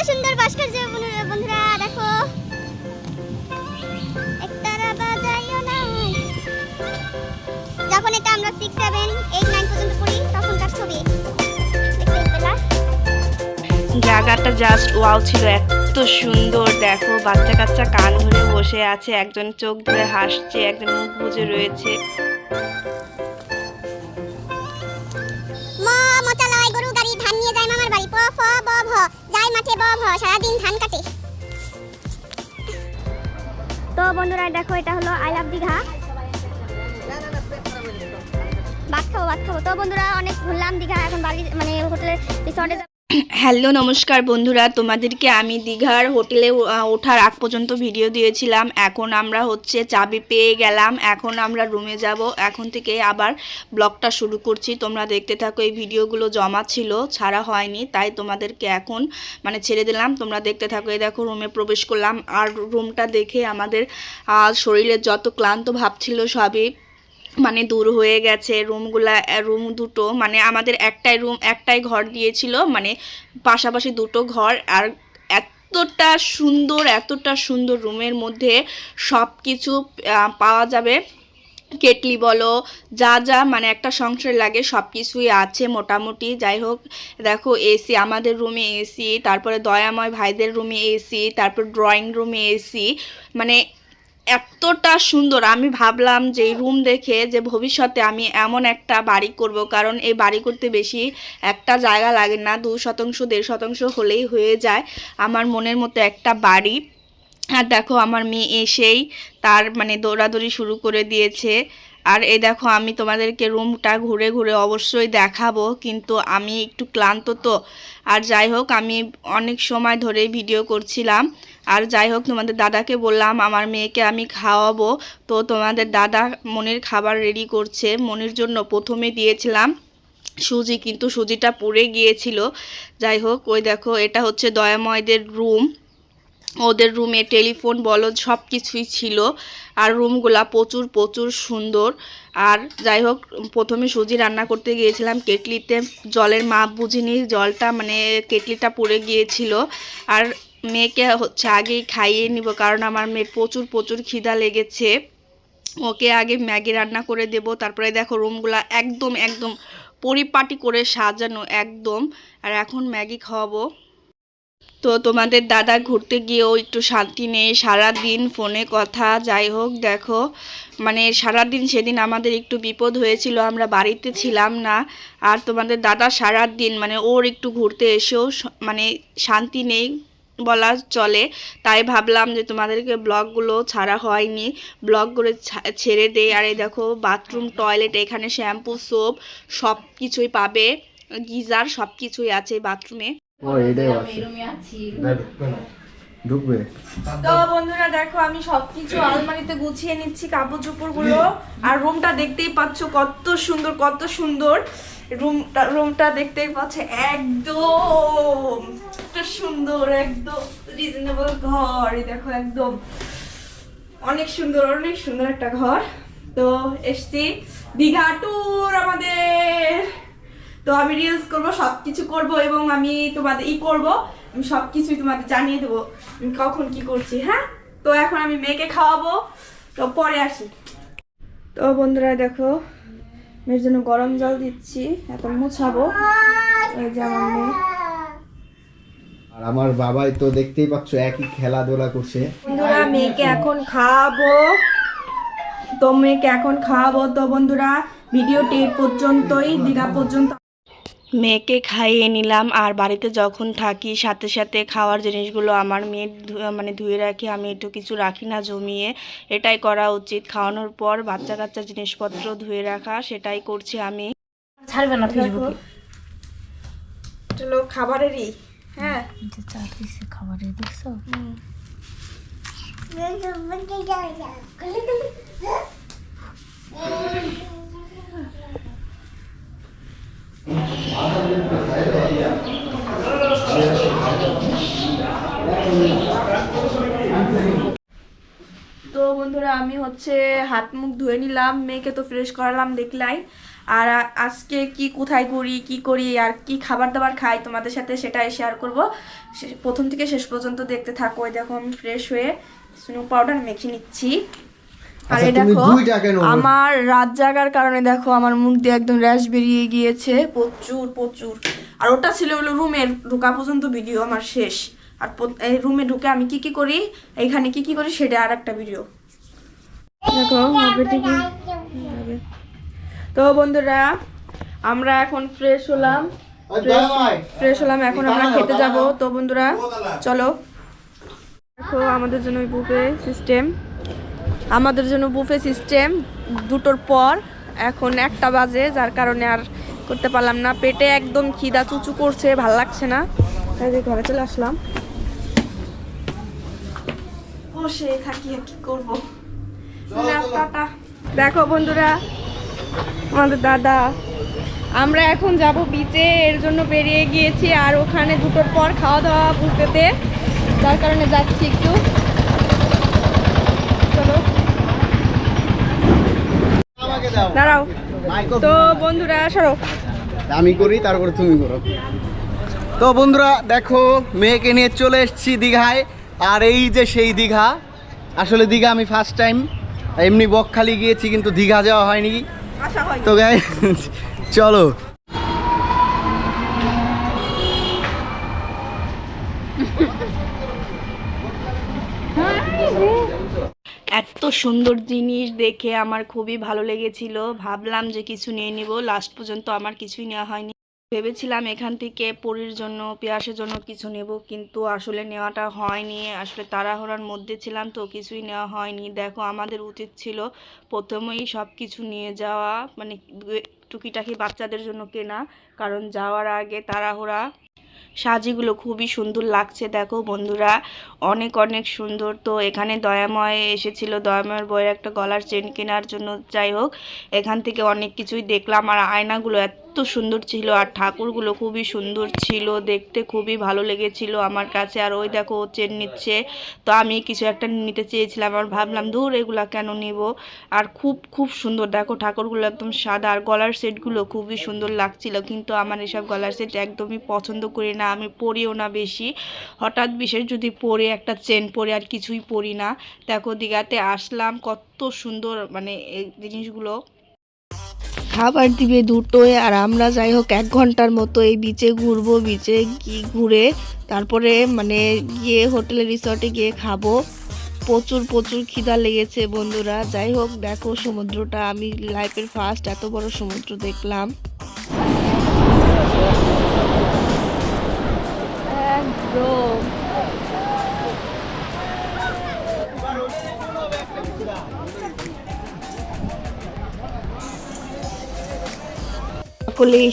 সুন্দর ভাস্কর্য বন্ধুরা দেখো। একতারা বাজাইও না। যখন এটা আমরা 6, 7, 8, 9 পর্যন্ত পড়ি তখনকার ছবি। দেখতে পেলা? জায়গাটা জাস্ট ওয়াও ছিল, এত সুন্দর। দেখো বাচ্চা কাচ্চা কান ধরে বসে আছে, একজন চোখ ধরে হাসছে, একজন মুখ বুজে রয়েছে। গরু গাড়ি ধান নিয়ে যায় মামার বাড়ি। প ফ ব ভ যায় মাঠে ব ভ সারাদিন ধান কাটে। তো বন্ধুরা দেখো এটা হলো আই লাভ দীঘা। ভাত খাবো। তো বন্ধুরা অনেক ঘুরলাম দীঘা, এখন বাড়ি মানে হোটেলে রিসর্টে। হ্যালো নমস্কার বন্ধুরা, তোমাদেরকে আমি দীঘার হোটেলে ওঠার আগ পর্যন্ত ভিডিও দিয়েছিলাম। এখন আমরা হচ্ছে চাবি পেয়ে গেলাম, এখন আমরা রুমে যাব। এখন থেকে আবার ব্লগটা শুরু করছি, তোমরা দেখতে থাকো। এই ভিডিওগুলো জমা ছিল, ছাড়া হয়নি, তাই তোমাদেরকে এখন মানে ছেড়ে দিলাম, তোমরা দেখতে থাকো। এই দেখো রুমে প্রবেশ করলাম, আর রুমটা দেখে আমাদের শরীরের যত ক্লান্ত ভাব ছিল সবই মানে দূর হয়ে গেছে। রুম দুটো মানে আমাদের একটাই ঘর দিয়েছিল, মানে পাশাপাশি দুটো ঘর। আর এতটা সুন্দর রুমের মধ্যে সব কিছু পাওয়া যাবে। কেটলি বলো, যা মানে একটা সংসার লাগে সব কিছুই আছে মোটামুটি। যাই হোক দেখো এসি, আমাদের রুমে এসি, তারপরে দয়াময় ভাইদের রুমে এসি, তারপর ড্রয়িং রুমে এসি, মানে এতটা সুন্দর। আমি ভাবলাম যে এই রুম দেখে যে ভবিষ্যতে আমি এমন একটা বাড়ি করব, কারণ এই বাড়ি করতে বেশি একটা জায়গা লাগে না, 2 শতাংশ 1.5 শতাংশ হলেই হয়ে যায় আমার মনের মতো একটা বাড়ি। আর দেখো আমার মেয়ে এসেই তার মানে দৌড়াদৌড়ি শুরু করে দিয়েছে। আর এই দেখো আমি তোমাদেরকে রুমটা ঘুরে ঘুরে অবশ্যই দেখাবো, কিন্তু আমি একটু ক্লান্ত তো। আর যাই হোক আমি অনেক সময় ধরেই ভিডিও করছিলাম। আর যাই হোক তোমাদের দাদাকে বললাম আমার মেয়েকে আমি খাওয়াবো, তো তোমাদের দাদা মনির খাবার রেডি করছে। মনির জন্য প্রথমে দিয়েছিলাম সুজি, কিন্তু সুজিটা পুড়ে গিয়েছিল। যাই হোক ওই দেখো এটা হচ্ছে দয়াময়দের রুম, ওদের রুমে টেলিফোন বলো সব কিছুই ছিল। আর রুমগুলা প্রচুর সুন্দর। আর যাই হোক প্রথমে সুজি রান্না করতে গিয়েছিলাম, কেটলিতে জলের মাপ বুঝিনি, জলটা মানে কেটলিটা পুড়ে গিয়েছিল। আর মেয়েকে হচ্ছে আগেই খাইয়ে নিব, কারণ আমার মেয়ের প্রচুর খিদা লেগেছে। ওকে আগে ম্যাগি রান্না করে দেব। তারপরে দেখো রুমগুলা একদম পরিপাটি করে সাজানো একদম। আর এখন ম্যাগি খাওয়াবো। তো তোমাদের দাদা ঘুরতে গিয়েও একটু শান্তি নেই, সারাদিন ফোনে কথা। যাই হোক দেখো মানে সারাদিন সেদিন আমাদের একটু বিপদ হয়েছিল, আমরা বাড়িতে ছিলাম না। আর তোমাদের দাদা সারাদিন মানে ওর একটু ঘুরতে এসেও মানে শান্তি নেই বলা চলে। তাই ভাবলাম যে তোমাদেরকে ব্লগগুলো ছাড়া হয়নি, ব্লগগুলো ছেড়ে দেয়। আর এই দেখো বাথরুম টয়লেট, এখানে শ্যাম্পু সোপ সব কিছুই পাবে, গিজার সব কিছুই আছে বাথরুমে। তো বন্ধুরা দেখো আমি সবকিছু আলমারিতে গুছিয়ে নিচ্ছি কাপড় চোপড় গুলো। আর রুমটা দেখতেই পাচ্ছ কত সুন্দর রুমটা দেখতেই পাচ্ছ, একদম সুন্দর, একদম রিজনেবল ঘর। দেখো একদম অনেক সুন্দর একটা ঘর। তো এসছি দীঘা ট্যুর আমাদের। তো আমি রিলস করবো, সবকিছু করব, এবং আমি তোমাদের আমি সবকিছুই তোমাদের জানিয়ে দেবো আমি কখন কি করছি। হ্যাঁ তো এখন আমি মেয়েকে খাওয়াবো, তো পরে আসি। তো বন্ধুরা দেখো মেয়ের জন্য গরম জল দিচ্ছি, এখন মুছাবো। এই যে আমার মেয়ে, আর আমার বাবাই তো দেখতেই পাচ্ছ একই খেলাধুলা করছে। বন্ধুরা মেয়েকে এখন খাওয়াবো। তো বন্ধুরা ভিডিওটি পর্যন্তই, দীঘা পর্যন্ত। মেয়েকে খাইয়ে নিলাম। আর বাড়িতে যখন থাকি সাথে সাথে খাওয়ার জিনিসগুলো আমার মেয়ে মানে ধুয়ে রাখি, আমি একটু কিছু রাখি না জমিয়ে। এটাই করা উচিত, খাওয়ানোর পর বাচ্চা কাচ্চা জিনিসপত্র ধুয়ে রাখা, সেটাই করছি আমি। ছাড়বে না ফেসবুকে। চলো খাবারেরই, হ্যাঁ খাবারের দেখছো। তো বন্ধুরা আমি হচ্ছে হাত মুখ ধুয়ে নিলাম, মেয়েকে তো ফ্রেশ করালাম দেখলাই। আর আজকে কি কোথায় ঘুরি কি করি আর কি খাবার দাবার খাই তোমাদের সাথে সেটাই শেয়ার করব। প্রথম থেকে শেষ পর্যন্ত দেখতে থাকো। ওই দেখো আমি ফ্রেশ হয়ে স্নো পাউডার মেখে নিচ্ছি। আর আচ্ছা, এই তুমি দেখো দুইটা কেন? আমার রাত জাগার কারণে দেখো আমার মুখ দিয়ে একদম র্যাশ বেরিয়ে গিয়েছে প্রচুর প্রচুর। আর ওটা ছিল হলো রুমের ঢোকা পর্যন্ত ভিডিও আমার শেষ। আর এই রুমে ঢুকে আমি কি কি করি, এইখানে কি কি করি সেটা আর একটা ভিডিও দেখো। তো বন্ধুরা আমরা এখন ফ্রেশ হলাম, এখন আমরা খেতে যাব। তো বন্ধুরা চলো। দেখো আমাদের জন্য বুফে সিস্টেম 2টোর পর, এখন 1টা বাজে, যার কারণে আর করতে পারলাম না। পেটে একদম খিদা চুচু করছে, ভাল লাগছে না, তাই ঘরে চলে আসলাম। বসে থাকি আর কি করবো। দেখো বন্ধুরা আমাদের দাদা, আমরা এখন যাব বিচে, এর জন্য বেরিয়ে গিয়েছি। আর ওখানে 2টোর পর খাওয়া দাওয়া বুফেতে, যার কারণে যাচ্ছি একটু। চলো দাঁড়াও। তো বন্ধুরা সরো, আমি করি তারপরে তুমি করো। তো বন্ধুরা দেখো, মেয়েকে নিয়ে চলে এসেছি দীঘায়। আর এই যে সেই দীঘা, আসলে দীঘা আমি ফার্স্ট টাইম, এমনি বকখালি গিয়েছি কিন্তু দীঘা যাওয়া হয়নি। আশা হয় তো গাইস চলো। এত সুন্দর জিনিস দেখে আমার খুবই ভালো লেগেছিল। ভাবলাম যে কিছু নিয়ে নিব, লাস্ট পর্যন্ত আমার কিছুই নেওয়া হয়নি। ভেবেছিলাম এখান থেকে পরীর জন্য পিয়াসের জন্য কিছু নেব, কিন্তু আসলে নেওয়াটা হয়নি। আসলে তাড়াহুড়ার মধ্যে ছিলাম তো কিছুই নেওয়া হয়নি। দেখো আমাদের উচিত ছিল প্রথমেই সব কিছু নিয়ে যাওয়া, মানে টুকিটাকি বাচ্চাদের জন্য কেনা, কারণ যাওয়ার আগে তাড়াহুড়া। সাজিগুলো খুবই সুন্দর লাগছে দেখো বন্ধুরা, অনেক অনেক সুন্দর। তো এখানে দয়াময় এসেছিল, দয়াময়ের বইয়ের একটা গলার চেন কেনার জন্য। যাই হোক, এখান থেকে অনেক কিছুই দেখলাম। আর আয়নাগুলো এত সুন্দর ছিল, আর ঠাকুরগুলো খুবই সুন্দর ছিল, দেখতে খুবই ভালো লেগেছিল আমার কাছে। আর ওই দেখো ও চেন নিচ্ছে, তো আমি কিছু একটা নিতে চেয়েছিলাম, আর ভাবলাম ধুর এগুলা কেন নিব। আর খুব খুব সুন্দর দেখো, ঠাকুরগুলো একদম সাদা, আর গলার সেটগুলো খুবই সুন্দর লাগছিল। কিন্তু আমার এসব গলার সেট একদমই পছন্দ করি না, আমি পরিও না বেশি। হঠাৎ বিশেষ যদি পরে একটা চেন পরে, আর কিছুই পরি না। দেখো দীঘাতে আসলাম, কত সুন্দর মানে এই জিনিসগুলো। খাবার দিবে 2টোয়, আর আমরা যাই হোক 1 ঘন্টার মতো এই বিচে ঘুরবো। বিচে ঘুরে তারপরে মানে গিয়ে হোটেলে রিসর্টে গিয়ে খাবো। প্রচুর প্রচুর খিদা লেগেছে বন্ধুরা। যাই হোক দেখো সমুদ্রটা, আমি লাইফের ফার্স্ট এত বড় সমুদ্র দেখলাম। একদম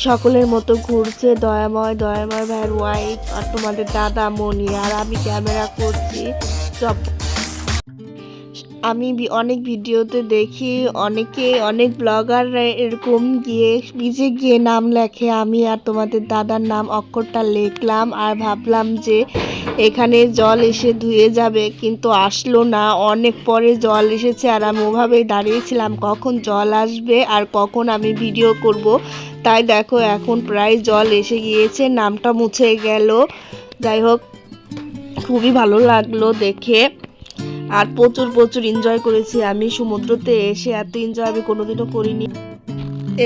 সকলের মতো ঘুরছে দয়াময় ভাইয়ের ওয়াইফ, আর তোমাদের দাদা মনি, আর আমি ক্যামেরা করছি সব। আমি অনেক ভিডিওতে দেখি অনেক ব্লগাররা এরকম গিয়ে বিচে গিয়ে নাম লেখে। আমি আর তোমাদের দাদার নাম অক্ষরটা লিখলাম, আর ভাবলাম যে এখানে জল এসে ধুয়ে যাবে, কিন্তু আসলো না। অনেক পরে জল এসেছে, আর আমি ওভাবেই দাঁড়িয়েছিলাম কখন জল আসবে আর কখন আমি ভিডিও করব। তাই দেখো এখন প্রায় জল এসে গিয়েছে, নামটা মুছে গেল। যাই হোক খুবই ভালো লাগলো দেখে, আর প্রচুর প্রচুর এনজয় করেছি আমি। সমুদ্রতে এসে এত এনজয় আমি কোনোদিনও করিনি।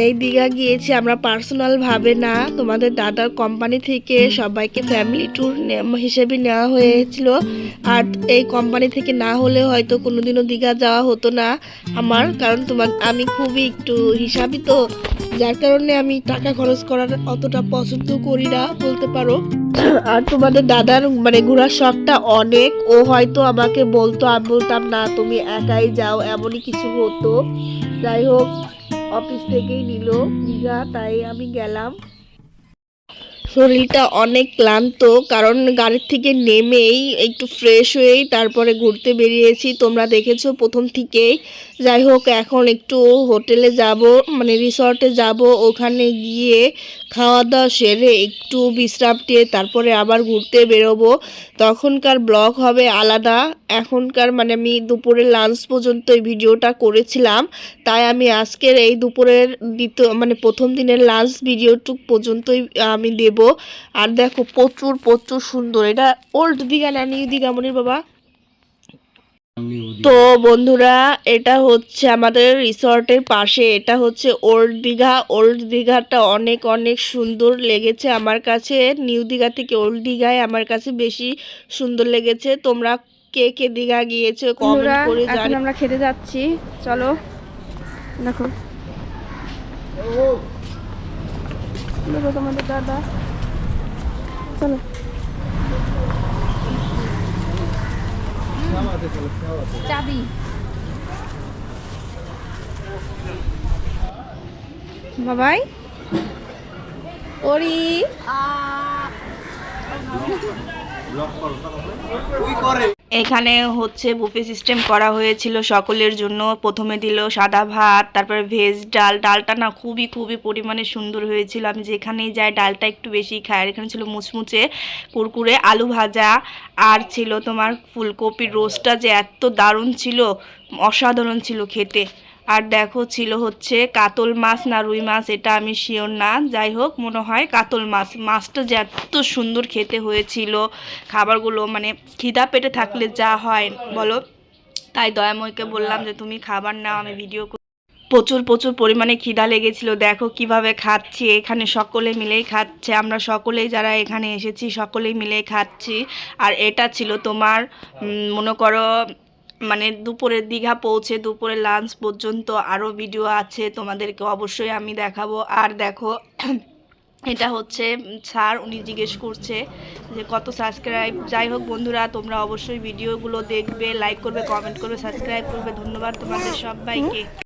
এই দীঘা গিয়েছি আমরা পার্সোনাল ভাবে না, তোমাদের দাদার কোম্পানি থেকে সবাইকে ফ্যামিলি ট্যুর হিসেবে নেওয়া হয়েছিল। আর এই কোম্পানি থেকে না হলে হয়তো কোনোদিনও দীঘা যাওয়া হতো না আমার, কারণ আমি খুবই একটু হিসাবি, তো যার কারণে আমি টাকা খরচ করার অতটা পছন্দ করি না বলতে পারো। আর তোমাদের দাদার মানে ঘোরার শখটা অনেক, ও হয়তো আমাকে বলতো, আমি বলতাম না তুমি একাই যাও, এমনই কিছু হতো। যাই হোক অফিস থেকেই নিল দীঘা, তাই আমি গেলাম। শরীরটা অনেক ক্লান্ত, কারণ গাড়ির থেকে নেমেই একটু ফ্রেশ হয়েই তারপরে ঘুরতে বেরিয়েছি, তোমরা দেখেছো প্রথম থেকেই। যাই হোক এখন একটু হোটেলে যাব, মানে রিসর্টে যাব, ওখানে গিয়ে খাওয়া দাওয়া সেরে একটু বিশ্রাম নিয়ে তারপরে আবার ঘুরতে বেরোবো। তখনকার ব্লগ হবে আলাদা। এখনকার মানে আমি দুপুরের লাঞ্চ পর্যন্ত এই ভিডিওটা করেছিলাম, তাই আমি আজকের এই দুপুরের প্রথম দিনের লাঞ্চ ভিডিওটুক পর্যন্তই আমি দেব। আর দেখো প্রচুর প্রচুর সুন্দর, এটা ওল্ড দীঘা না নিউ দীঘা মনির বাবা? তো বন্ধুরা, এটা হচ্ছে আমাদের রিসর্টের পাশে, এটা হচ্ছে ওল্ড দীঘা। ওল্ড দীঘাটা অনেক অনেক সুন্দর লেগেছে আমার কাছে। নিউ দীঘা থেকে ওল্ড দীঘায় আমার কাছে বেশি সুন্দর লেগেছে। তোমরা কে কে দীঘা গিয়েছো কমেন্ট করে জানাও। এখন আমরা খেতে যাচ্ছি, চলো দেখো তোমাদের দাদা, চলো চাবি বাবাই ওরি। এখানে হচ্ছে বুফে সিস্টেম করা হয়েছিল সকলের জন্য। প্রথমে দিল সাদা ভাত, তারপরে ভেজ ডাল। ডালটা না খুবই খুবই পরিমাণে সুন্দর হয়েছিল। আমি যেখানেই যাই ডালটা একটু বেশি খাই। আর এখানে ছিল মুচমুচে কুরকুরে আলু ভাজা, আর ছিল তোমার ফুলকপির রোস্টটা যে এত দারুণ ছিল, অসাধারণ ছিল খেতে। আর দেখো ছিল হচ্ছে কাতল মাছ না রুই মাছ, এটা আমি শিওর না, যাই হোক মনে হয় কাতল মাছ। মাছটা যে এত সুন্দর খেতে হয়েছিল, খাবারগুলো মানে খিদা পেটে থাকলে যা হয় বলো। তাই দয়াময়কে বললাম যে তুমি খাবার নাও, আমি ভিডিও করি। প্রচুর প্রচুর পরিমাণে খিদা লেগেছিল। দেখো কিভাবে খাচ্ছি, এখানে সকলে মিলেই খাচ্ছে। আমরা সকলেই যারা এখানে এসেছি সকলেই মিলেই খাচ্ছি। আর এটা ছিল তোমার মনে করো মানে দুপুরের দীঘা পৌঁছে দুপুরের লাঞ্চ পর্যন্ত আরও ভিডিও আছে, তোমাদেরকে অবশ্যই আমি দেখাবো। আর দেখো এটা হচ্ছে স্যার, উনি জিজ্ঞেস করছে যে কত সাবস্ক্রাইব। যাই হোক বন্ধুরা, তোমরা অবশ্যই ভিডিওগুলো দেখবে, লাইক করবে, কমেন্ট করবে, সাবস্ক্রাইব করবে। ধন্যবাদ তোমাদের সবাইকে।